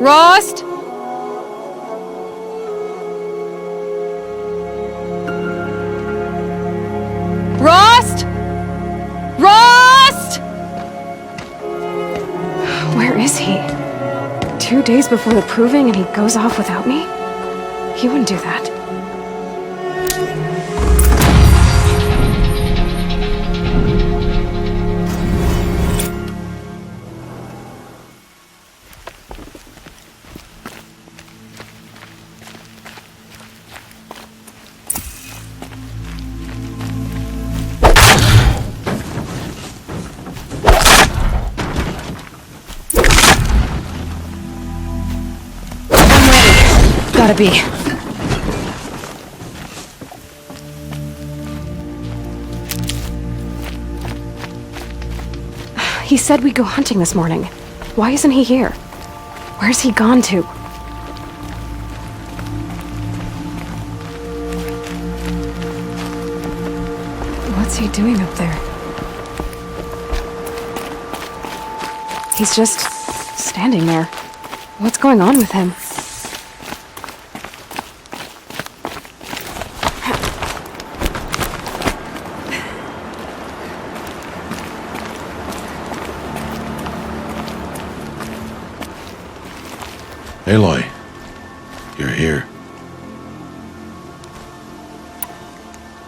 Rost? Rost? Rost? Where is he? 2 days before the proving and he goes off without me? He wouldn't do that. Gotta be. He said we'd go hunting this morning. Why isn't he here? Where's he gone to? What's he doing up there? He's just standing there. What's going on with him? Aloy, you're here.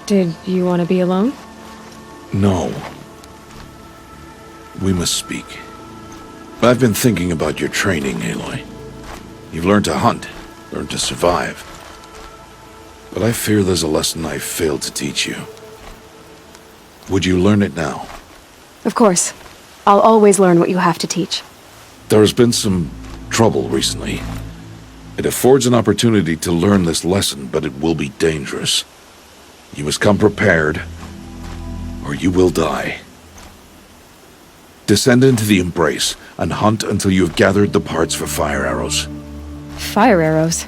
Did you want to be alone? No. We must speak. I've been thinking about your training, Aloy. You've learned to hunt, learned to survive. But I fear there's a lesson I failed to teach you. Would you learn it now? Of course. I'll always learn what you have to teach. There has been some trouble recently. It affords an opportunity to learn this lesson, but it will be dangerous. You must come prepared, or you will die. Descend into the Embrace, and hunt until you have gathered the parts for fire arrows. Fire arrows?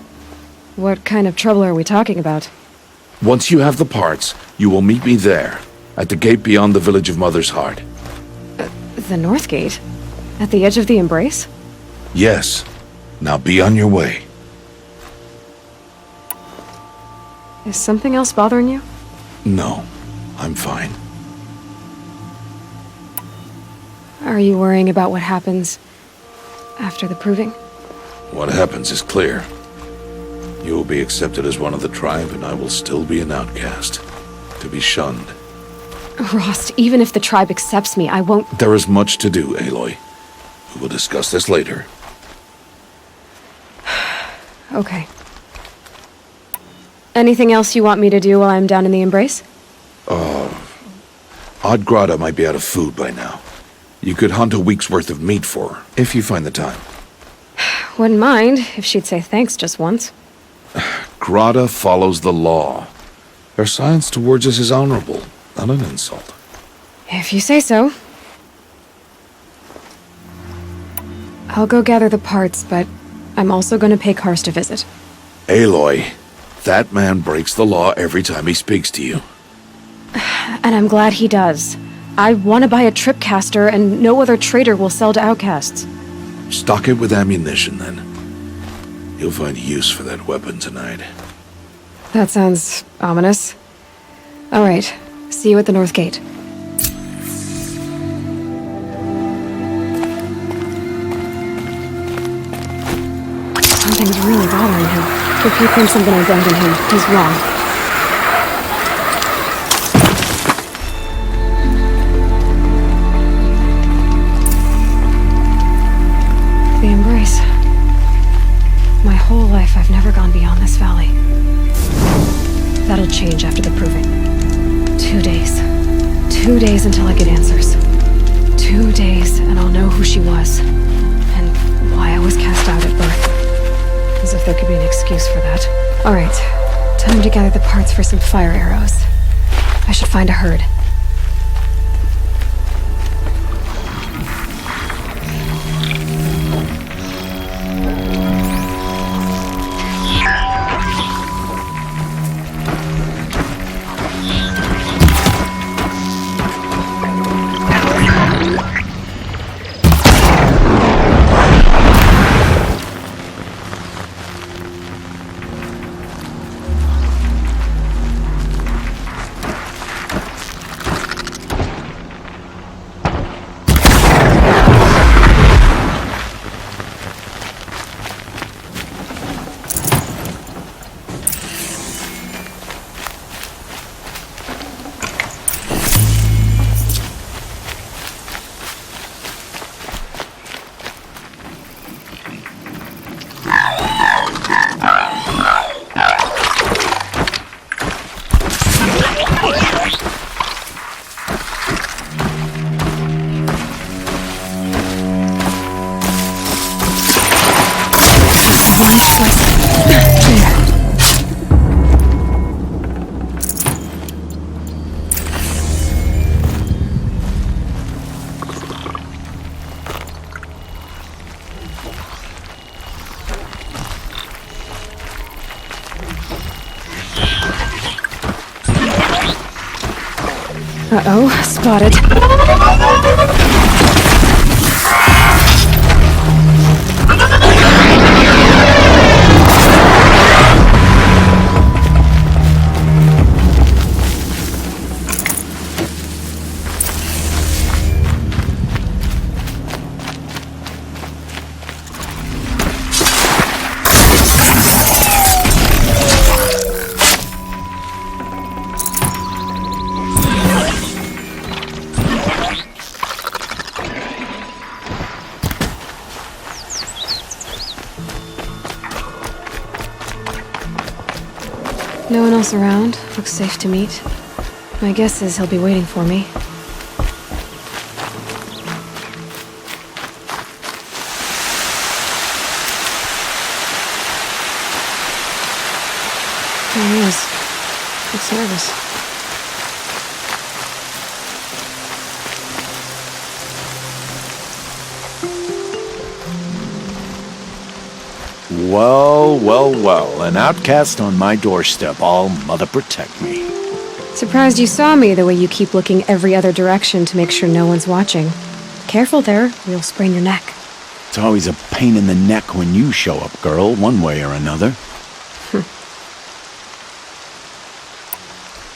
What kind of trouble are we talking about? Once you have the parts, you will meet me there, at the gate beyond the village of Mother's Heart. The North Gate? At the edge of the Embrace? Yes. Now be on your way. Is something else bothering you? No, I'm fine. Are you worrying about what happens after the proving? What happens is clear. You will be accepted as one of the tribe, and I will still be an outcast, to be shunned. Rost, even if the tribe accepts me, I won't— There is much to do, Aloy. We will discuss this later. Okay. Anything else you want me to do while I'm down in the Embrace? Odd Grata might be out of food by now. You could hunt a week's worth of meat for her, if you find the time. Wouldn't mind if she'd say thanks just once. Grata follows the law. Her silence towards us is honorable, not an insult. If you say so. I'll go gather the parts, but I'm also going to pay Karst a visit. Aloy, that man breaks the law every time he speaks to you. And I'm glad he does. I want to buy a tripcaster, and no other trader will sell to outcasts. Stock it with ammunition, then. You'll find use for that weapon tonight. That sounds ominous. All right. See you at the North Gate. Something's really bothering him. If he thinks I'm gonna abandon him, he's wrong. The Embrace. My whole life I've never gone beyond this valley. That'll change after the proving. 2 days. 2 days until I get answers. 2 days and I'll know who she was. And why I was cast out at birth. As if there could be an excuse for that. Alright, time to gather the parts for some fire arrows. I should find a herd. Uh-oh, spotted. No one else around. Looks safe to meet. My guess is he'll be waiting for me. There he is. Looks nervous. Well, well, well. An outcast on my doorstep. All mother protect me. Surprised you saw me the way you keep looking every other direction to make sure no one's watching. Careful there, or you'll sprain your neck. It's always a pain in the neck when you show up, girl, one way or another.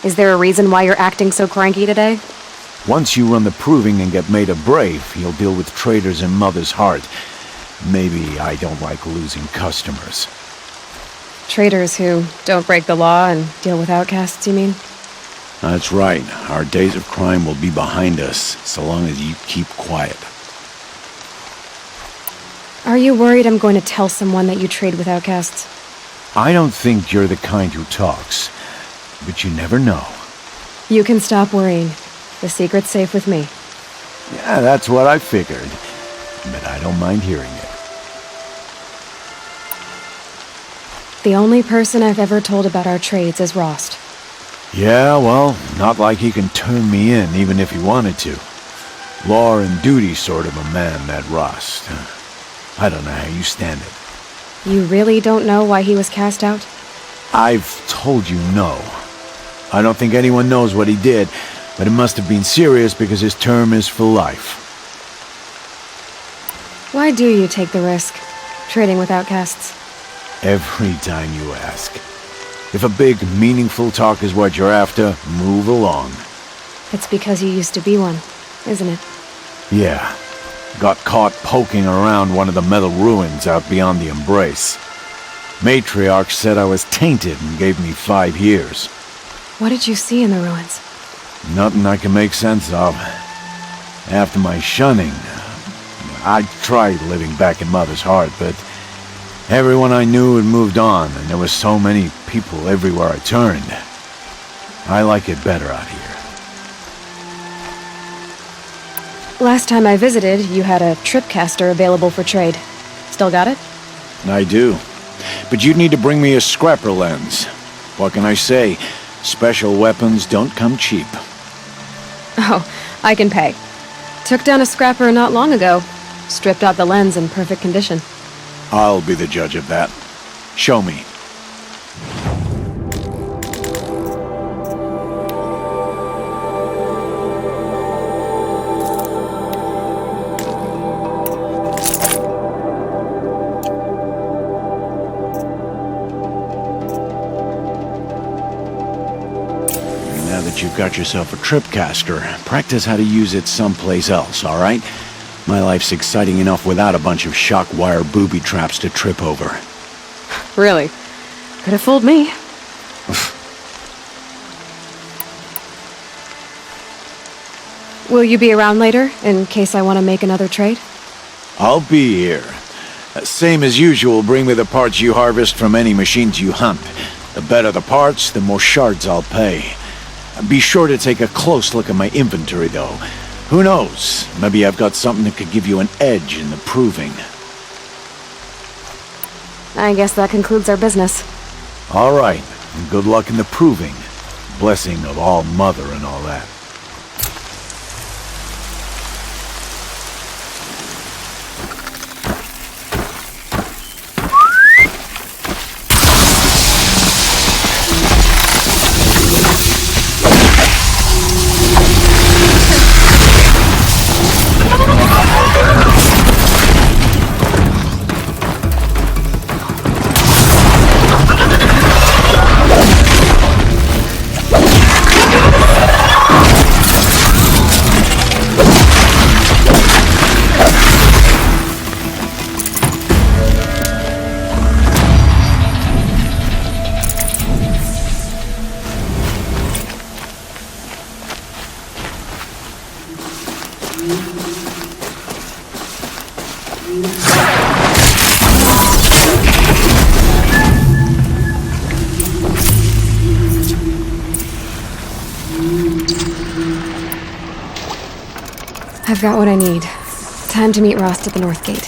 Is there a reason why you're acting so cranky today? Once you run the proving and get made a brave, you'll deal with traitors in Mother's heart. Maybe I don't like losing customers. Traitors who don't break the law and deal with outcasts, you mean? That's right. Our days of crime will be behind us, so long as you keep quiet. Are you worried I'm going to tell someone that you trade with outcasts? I don't think you're the kind who talks, but you never know. You can stop worrying. The secret's safe with me. Yeah, that's what I figured, but I don't mind hearing it. The only person I've ever told about our trades is Rost. Yeah, well, not like he can turn me in, even if he wanted to. Law and duty sort of a man, that Rost. I don't know how you stand it. You really don't know why he was cast out? I've told you no. I don't think anyone knows what he did, but it must have been serious because his term is for life. Why do you take the risk, trading with outcasts? Every time you ask. If a big, meaningful talk is what you're after, move along. It's because you used to be one, isn't it? Yeah. Got caught poking around one of the metal ruins out beyond the Embrace. Matriarch said I was tainted and gave me 5 years. What did you see in the ruins? Nothing I can make sense of. After my shunning, I tried living back in Mother's heart, but everyone I knew had moved on, and there were so many people everywhere I turned. I like it better out here. Last time I visited, you had a tripcaster available for trade. Still got it? I do. But you'd need to bring me a scrapper lens. What can I say? Special weapons don't come cheap. Oh, I can pay. Took down a scrapper not long ago. Stripped out the lens in perfect condition. I'll be the judge of that. Show me. Now that you've got yourself a tripcaster, practice how to use it someplace else, all right? My life's exciting enough without a bunch of shock wire booby traps to trip over. Really? Could have fooled me. Will you be around later, in case I want to make another trade? I'll be here. Same as usual, bring me the parts you harvest from any machines you hunt. The better the parts, the more shards I'll pay. Be sure to take a close look at my inventory, though. Who knows? Maybe I've got something that could give you an edge in the proving. I guess that concludes our business. All right, and good luck in the proving. Blessing of All Mother and all that. I've got what I need. Time to meet Rost at the North Gate.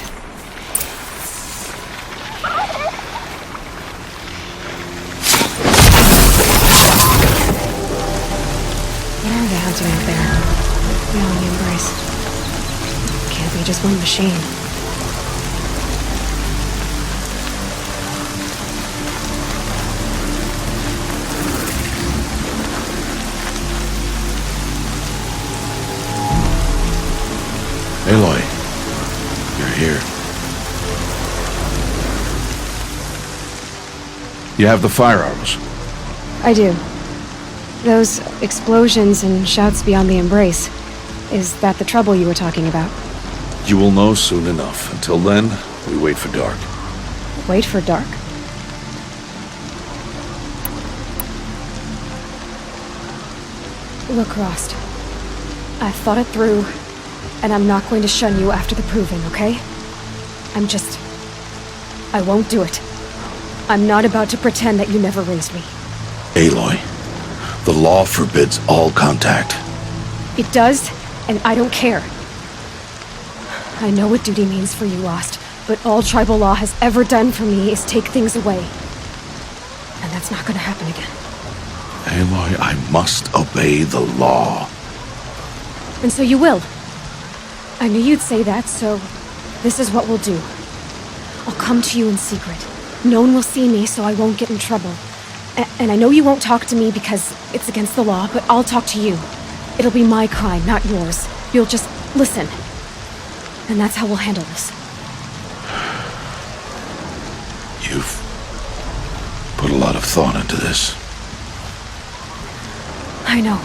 What are they hunting out there? Beyond the Embrace. Can't be just one machine. Aloy, you're here. You have the fire arrows. I do. Those explosions and shouts beyond the Embrace. Is that the trouble you were talking about? You will know soon enough. Until then, we wait for dark. Wait for dark? Look, Rost. I've thought it through, and I'm not going to shun you after the proving, okay? I won't do it. I'm not about to pretend that you never raised me. Aloy, the law forbids all contact. It does, and I don't care. I know what duty means for you, Rost, but all tribal law has ever done for me is take things away. And that's not gonna happen again. Aloy, I must obey the law. And so you will. I knew you'd say that, so this is what we'll do. I'll come to you in secret. No one will see me, so I won't get in trouble. And I know you won't talk to me because it's against the law, but I'll talk to you. It'll be my crime, not yours. You'll just listen. And that's how we'll handle this. You've put a lot of thought into this. I know.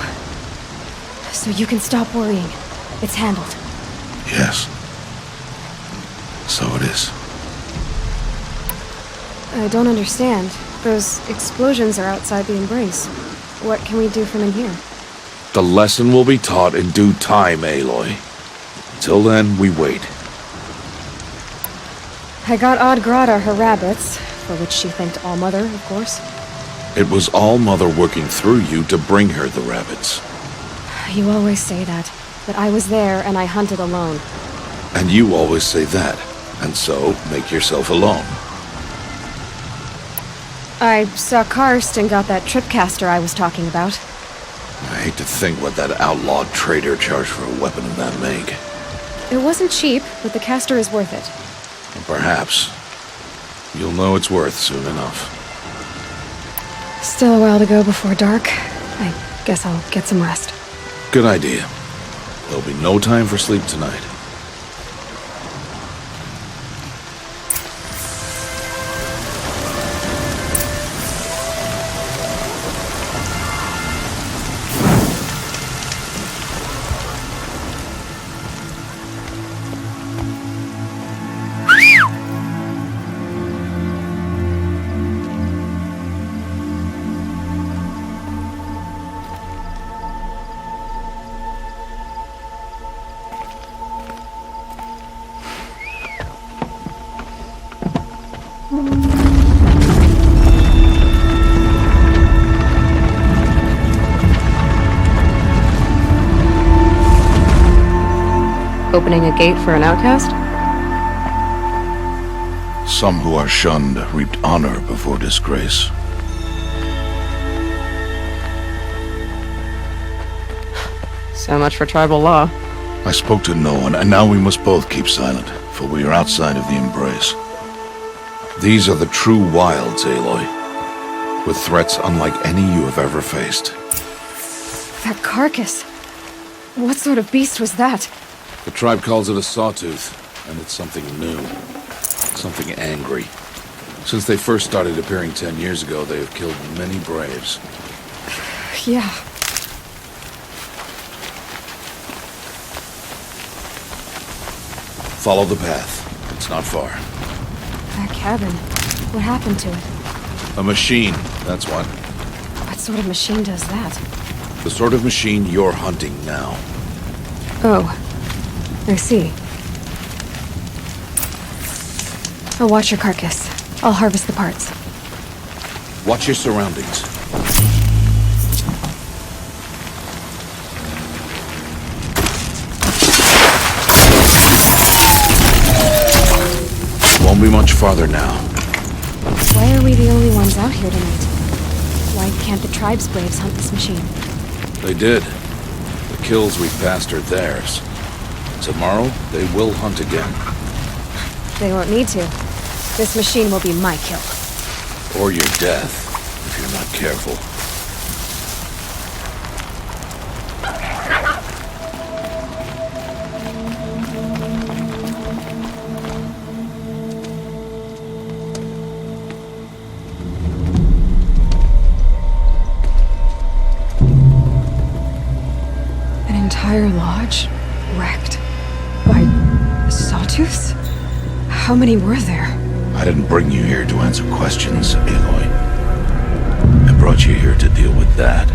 So you can stop worrying. It's handled. Yes. So it is. I don't understand. Those explosions are outside the Embrace. What can we do from in here? The lesson will be taught in due time, Aloy. Till then, we wait. I got Odd Grata her rabbits, for which she thanked All Mother, of course. It was All Mother working through you to bring her the rabbits. You always say that, but I was there and I hunted alone. And you always say that, and so make yourself alone. I saw Karst and got that tripcaster I was talking about. I hate to think what that outlawed trader charged for a weapon of that make. It wasn't cheap, but the caster is worth it. Perhaps. You'll know it's worth soon enough. Still a while to go before dark. I guess I'll get some rest. Good idea. There'll be no time for sleep tonight. Opening a gate for an outcast? Some who are shunned reaped honor before disgrace. So much for tribal law. I spoke to no one, and now we must both keep silent, for we are outside of the embrace. These are the true wilds, Aloy, with threats unlike any you have ever faced. That carcass. What sort of beast was that? The tribe calls it a sawtooth, and it's something new. Something angry. Since they first started appearing 10 years ago, they have killed many braves. Yeah. Follow the path. It's not far. That cabin. What happened to it? A machine, that's what. What sort of machine does that? The sort of machine you're hunting now. Oh. I see. I'll watch your carcass. I'll harvest the parts. Watch your surroundings. Won't be much farther now. Why are we the only ones out here tonight? Why can't the tribe's braves hunt this machine? They did. The kills we passed are theirs. Tomorrow, they will hunt again. They won't need to. This machine will be my kill. Or your death, if you're not careful. An entire lodge wrecked by sawtooths? How many were there? I didn't bring you here to answer questions, Aloy. I brought you here to deal with that.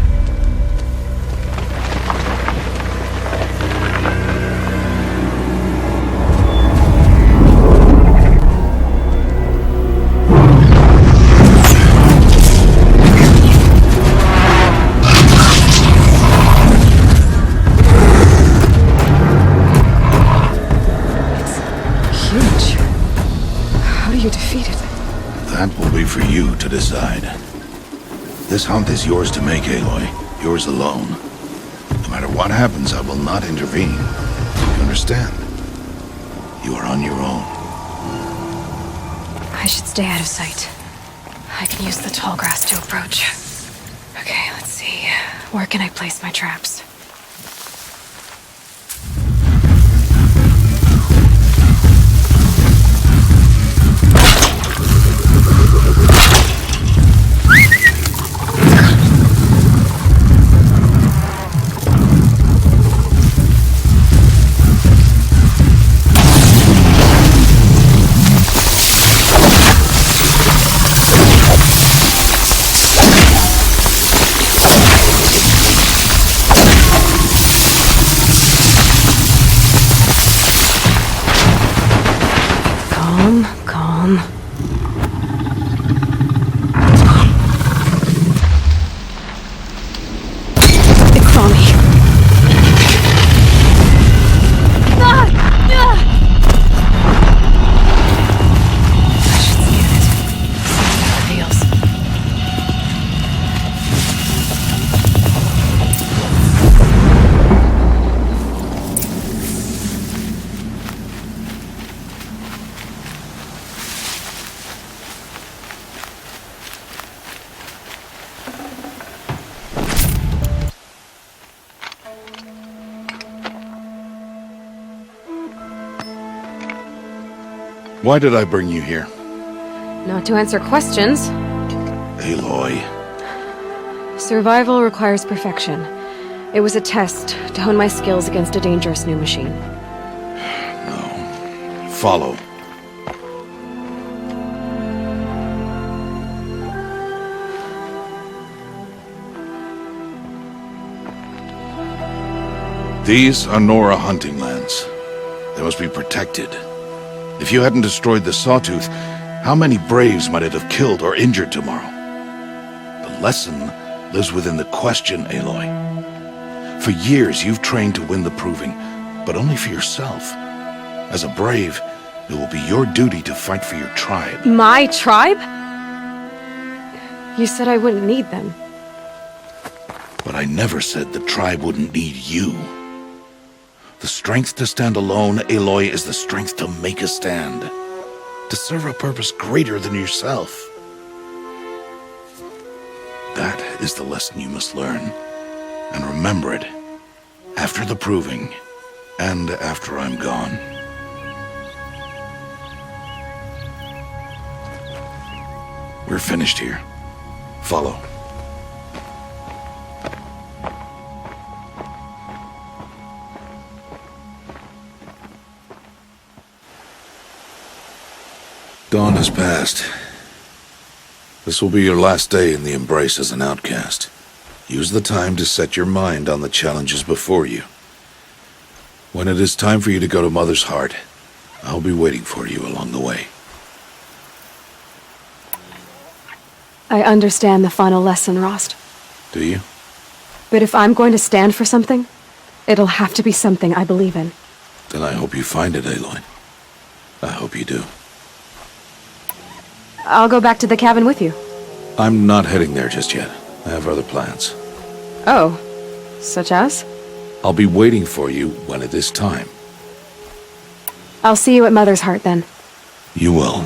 Huge. How do you defeat it? That will be for you to decide. This hunt is yours to make, Aloy. Yours alone. No matter what happens, I will not intervene. You understand? You are on your own. I should stay out of sight. I can use the tall grass to approach. Okay, let's see. Where can I place my traps? Calm. They claw me. I should scan it. See what it reveals. Why did I bring you here? Not to answer questions. Aloy. Survival requires perfection. It was a test to hone my skills against a dangerous new machine. No. Follow. These are Nora hunting lands. They must be protected. If you hadn't destroyed the Sawtooth, how many braves might it have killed or injured tomorrow? The lesson lives within the question, Aloy. For years, you've trained to win the proving, but only for yourself. As a brave, It will be your duty to fight for your tribe. My tribe? You said I wouldn't need them. But I never said the tribe wouldn't need you. The strength to stand alone, Aloy, is the strength to make a stand. To serve a purpose greater than yourself. That is the lesson you must learn. And remember it. After the proving. And after I'm gone. We're finished here. Follow. Dawn has passed. This will be your last day in the Embrace as an outcast. Use the time to set your mind on the challenges before you. When it is time for you to go to Mother's Heart, I'll be waiting for you along the way. I understand the final lesson, Rost. Do you? But if I'm going to stand for something, it'll have to be something I believe in. Then I hope you find it, Aloy. I hope you do. I'll go back to the cabin with you. I'm not heading there just yet. I have other plans. Oh, such as? I'll be waiting for you when it is time. I'll see you at Mother's Heart then. You will.